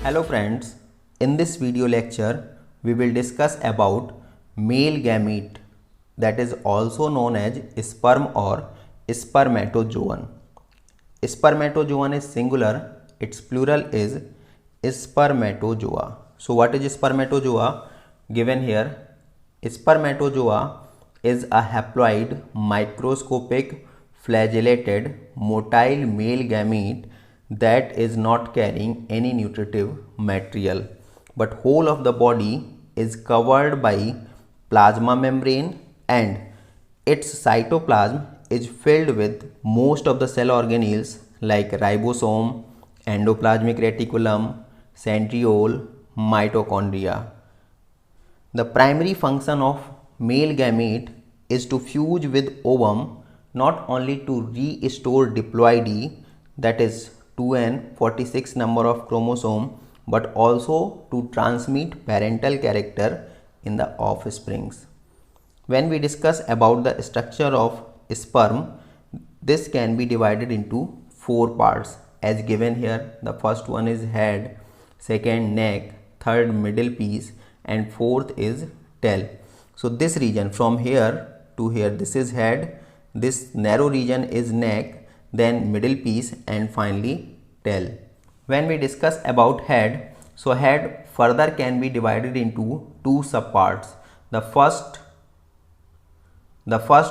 Hello friends, in this video lecture we will discuss about male gamete, that is also known as sperm or spermatozoon. Spermatozoon is singular, its plural is spermatozoa. So what is spermatozoa? Given here, spermatozoa is a haploid microscopic flagellated motile male gamete that is not carrying any nutritive material, but whole of the body is covered by plasma membrane and its cytoplasm is filled with most of the cell organelles like ribosome, endoplasmic reticulum, centriole, mitochondria. The primary function of male gamete is to fuse with ovum, not only to restore diploidy, that is 2n46 number of chromosome, but also to transmit parental character in the offsprings. When we discuss about the structure of sperm, this can be divided into four parts as given here. The first one is head, second neck, third middle piece, and fourth is tail. So this region from here to here, this is head, this narrow region is neck, then middle piece, and finally tail. When we discuss about head, so head further can be divided into two subparts. The first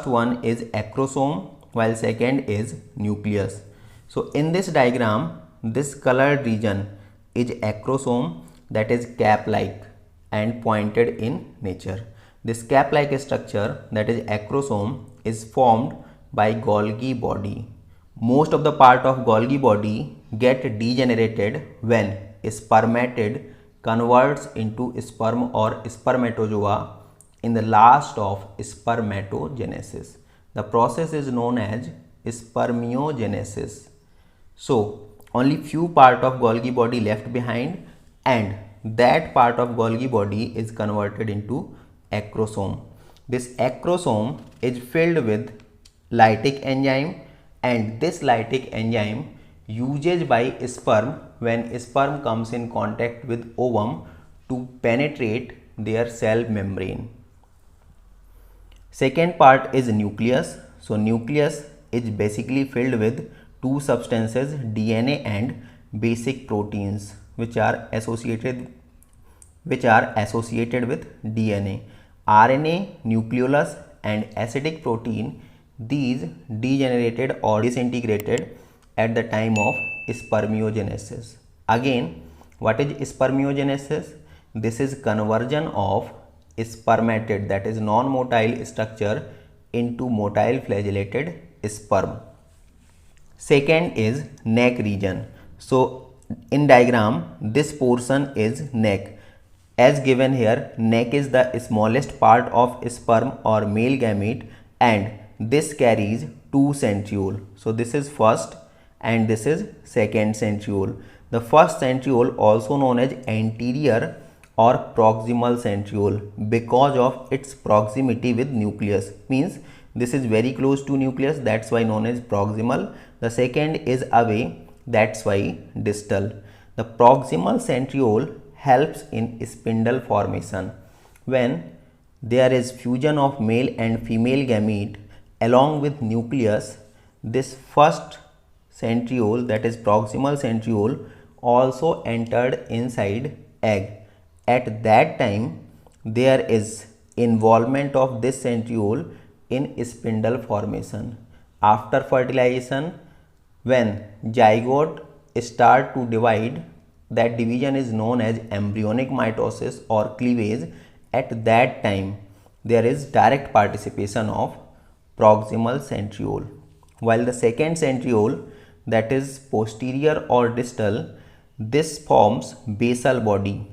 one is acrosome while second is nucleus. So in this diagram, this colored region is acrosome, that is cap like and pointed in nature. This cap like structure, that is acrosome, is formed by Golgi body. Most of the part of Golgi body get degenerated when spermatid converts into sperm or spermatozoa in the last of spermatogenesis. The process is known as spermiogenesis. So only few part of Golgi body left behind, and that part of Golgi body is converted into acrosome. This acrosome is filled with lytic enzyme, and this lytic enzyme used by sperm when sperm comes in contact with ovum to penetrate their cell membrane. Second part is nucleus. So nucleus is basically filled with two substances, DNA and basic proteins, which are associated with DNA. RNA, nucleolus, and acidic protein, these degenerated or disintegrated at the time of spermiogenesis. Again, what is spermiogenesis? This is conversion of spermatid, that is non-motile structure, into motile flagellated sperm. Second is neck region. So in diagram, this portion is neck. As given here, neck is the smallest part of sperm or male gamete, and this carries two centriole. So this is first and this is second centriole. The first centriole, also known as anterior or proximal centriole, because of its proximity with nucleus, means this is very close to nucleus, that's why known as proximal. The second is away, that's why distal. The proximal centriole helps in spindle formation. When there is fusion of male and female gamete along with nucleus, this first centriole, that is proximal centriole, also entered inside egg. At that time, there is involvement of this centriole in spindle formation. After fertilization, when zygote start to divide, that division is known as embryonic mitosis or cleavage. At that time, there is direct participation of proximal centriole, while the second centriole, that is posterior or distal, this forms basal body.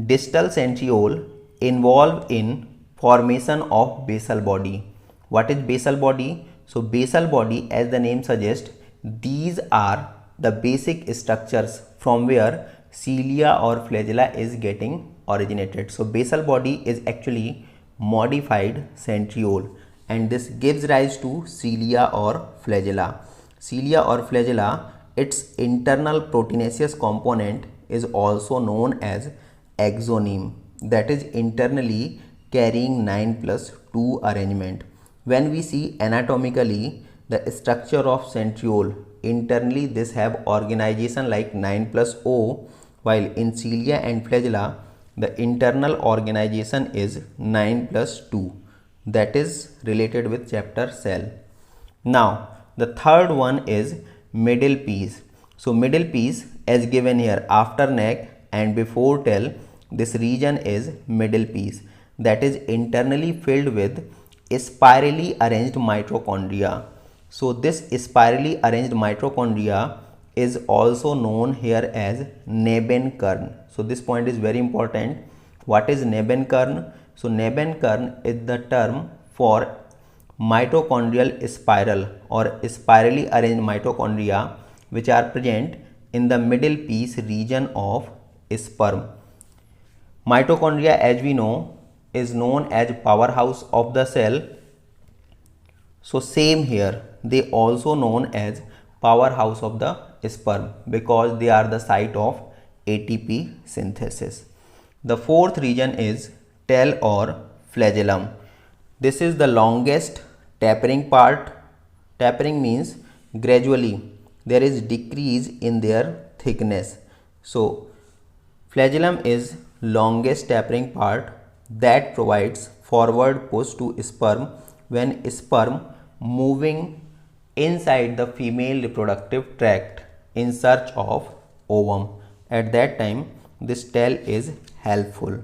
Distal centriole involved in formation of basal body. What is basal body? So basal body, as the name suggests, these are the basic structures from where cilia or flagella is getting originated. So basal body is actually modified centriole, and this gives rise to cilia or flagella. Cilia or flagella, its internal proteinaceous component is also known as exonyme, that is internally carrying 9 plus 2 arrangement. When we see anatomically the structure of centriole, internally this have organization like 9 plus O, while in cilia and flagella the internal organization is 9 plus 2, that is related with chapter cell. Now the third one is middle piece. So middle piece as given here after neck and before tail, this region is middle piece, that is internally filled with spirally arranged mitochondria. So this spirally arranged mitochondria is also known here as Nebenkern. So this point is very important. What is Nebenkern? So Nebenkern is the term for mitochondrial spiral or spirally arranged mitochondria which are present in the middle piece region of sperm. Mitochondria, as we know, is known as powerhouse of the cell. So same here, they also known as powerhouse of the sperm because they are the site of ATP synthesis. The fourth region is tail or flagellum. This is the longest tapering part. Tapering means gradually there is decrease in their thickness. So flagellum is longest tapering part that provides forward push to sperm when sperm moving inside the female reproductive tract in search of ovum. At that time this tail is helpful.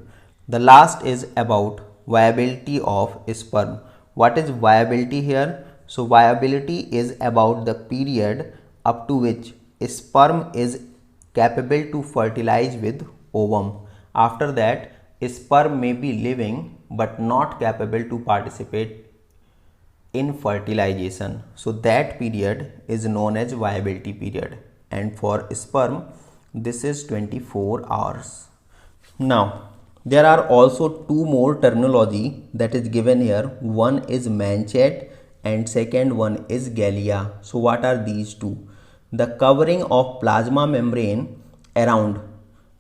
The last is about viability of sperm. What is viability here? So viability is about the period up to which sperm is capable to fertilize with ovum. After that, sperm may be living but not capable to participate in fertilization. So that period is known as viability period, and for sperm this is 24 hours. Now there are also two more terminology that is given here. One is manchet and second one is gallia. So what are these two? The covering of plasma membrane around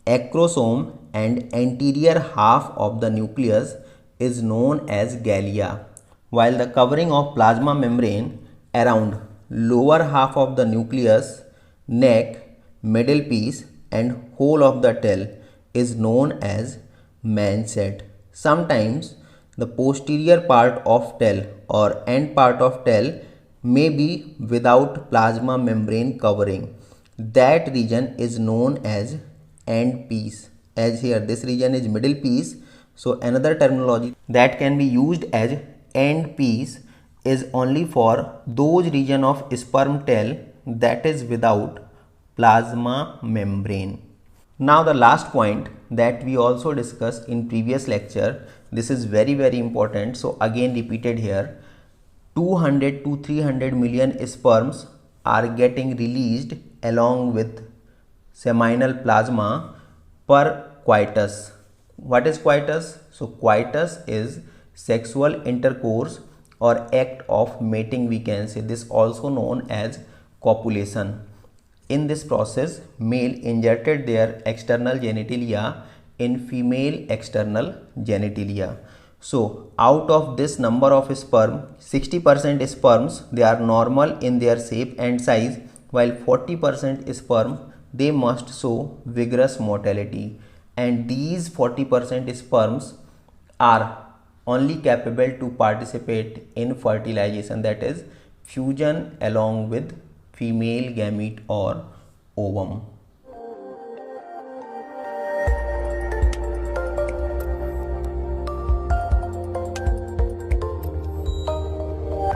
acrosome and anterior half of the nucleus is known as gallia, while the covering of plasma membrane around lower half of the nucleus, neck, middle piece and whole of the tail is known as manchet. Sometimes the posterior part of tail or end part of tail may be without plasma membrane covering. That region is known as end piece. As here this region is middle piece, so another terminology that can be used as end piece is only for those region of sperm tail that is without plasma membrane. Now the last point that we also discussed in previous lecture, this is very important, so again repeated here. 200 to 300 million sperms are getting released along with seminal plasma per coitus. What is coitus? So coitus is sexual intercourse or act of mating, we can say. This also known as copulation. In this process, male injected their external genitalia in female external genitalia. So out of this number of sperm, 60% sperms they are normal in their shape and size, while 40% sperm they must show vigorous motility, and these 40% sperms are only capable to participate in fertilization, that is fusion along with female gamete or ovum.